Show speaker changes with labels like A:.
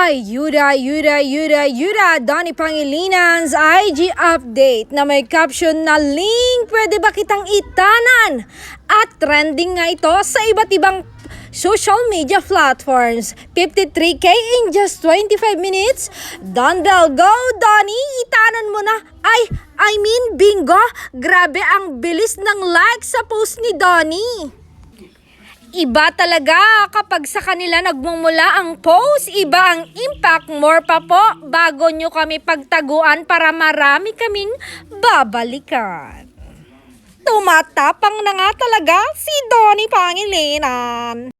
A: Ayuda, Donnie Pangilinan's IG update na may caption na link, pwede ba kitang itanan? At trending nga ito sa iba't ibang social media platforms. 53K in just 25 minutes? Dumbbell go, Donnie! Itanan mo na! I mean, bingo! Grabe ang bilis ng like sa post ni Donnie! Iba talaga kapag sa kanila nagmumula ang post, iba ang impact, more pa po bago nyo kami pagtaguan para marami kaming babalikan. Tumatapang na nga talaga si Donnie Pangilinan.